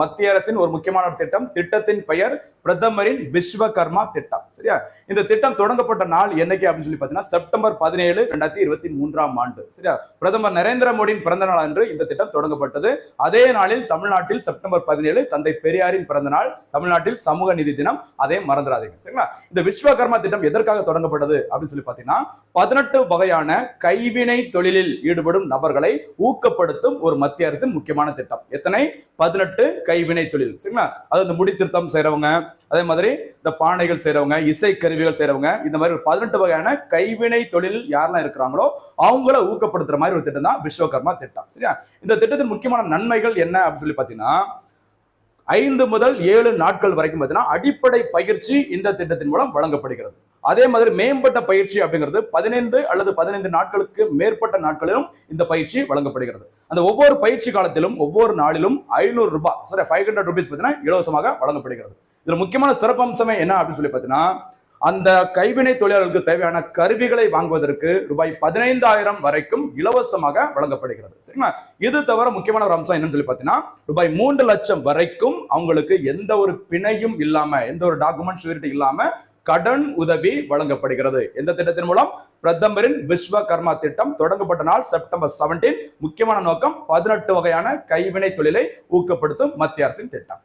மத்திய அரசின் ஒரு முக்கியமான திட்டம். திட்டத்தின் பெயர் பிரதமரின் விஸ்வகர்மா திட்டம். சரியா? இந்த திட்டம் தொடங்கப்பட்ட நாள் என்னைக்கு அப்படின்னு சொல்லி பாத்தீங்கன்னா செப்டம்பர் 17, 2023 சரியா? பிரதமர் நரேந்திர மோடியின் பிறந்த நாள் அன்று இந்த திட்டம் தொடங்கப்பட்டது. அதே நாளில் தமிழ்நாட்டில் செப்டம்பர் 17 தந்தை பெரியாரின் பிறந்த நாள், தமிழ்நாட்டில் சமூக நீதி தினம். அதே மறந்துடாதீங்க. சரிங்களா? இந்த விஸ்வகர்மா திட்டம் எதற்காக தொடங்கப்பட்டது அப்படின்னு சொல்லி பாத்தீங்கன்னா 18 வகையான கைவினை தொழிலில் ஈடுபடும் நபர்களை ஊக்கப்படுத்தும் ஒரு மத்திய அரசின் முக்கியமான திட்டம். எத்தனை? 18 கைவினை தொழில். சரிங்களா? அது இந்த முடித்திருத்தம் செய்யறவங்க, அதே மாதிரி இந்த பானைகள் செய்யறவங்க, இசை கருவிகள் செய்யறவங்க, இந்த மாதிரி 18 வகையான கைவினை தொழில் யாரெல்லாம் இருக்கிறாங்களோ அவங்கள ஊக்கப்படுத்துற மாதிரி ஒரு திட்டம் தான் விஸ்வகர்மா திட்டம். சரியா? இந்த திட்டத்தின் முக்கியமான நன்மைகள் என்ன அப்படின்னு சொல்லி பாத்தீங்கன்னா 5 முதல் 7 நாட்கள் வரைக்கும் பாத்தீங்கன்னா அடிப்படை பயிற்சி இந்த திட்டத்தின் மூலம் வழங்கப்படுகிறது. அதே மாதிரி மேம்பட்ட பயிற்சி அப்படிங்கிறது 15 அல்லது 15 நாட்களுக்கு மேற்பட்ட நாட்களிலும் இந்த பயிற்சி வழங்கப்படுகிறது. அந்த ஒவ்வொரு பயிற்சி காலத்திலும் ஒவ்வொரு நாளிலும் 500 ரூபாய், சரி 500 rupees பார்த்தீங்கன்னா இலவசமாக வழங்கப்படுகிறது. இதுல முக்கியமான சிறப்பம்சமே என்ன அப்படின்னு சொல்லி பார்த்தீங்கன்னா அந்த கைவினை தொழிலாளர்களுக்கு தேவையான கருவிகளை வாங்குவதற்கு ரூபாய் 15,000 வரைக்கும் இலவசமாக வழங்கப்படுகிறது. சரிங்களா? இது தவிர முக்கியமான ஒரு அம்சம் என்னன்னு சொல்லி பார்த்தீங்கன்னா ரூபாய் 3 லட்சம் வரைக்கும் அவங்களுக்கு எந்த ஒரு பிணையும் இல்லாம, எந்த ஒரு டாக்குமெண்ட் ஷூரிட்டி இல்லாம கடன் உதவி வழங்கப்படுகிறது. எந்த திட்டத்தின் மூலம்? பிரதமரின் விஸ்வகர்மா திட்டம் தொடங்கப்பட்ட நாள் செப்டம்பர் 17. முக்கியமான நோக்கம் 18 வகையான கைவினை தொழிலை ஊக்கப்படுத்தும் மத்திய அரசின் திட்டம்.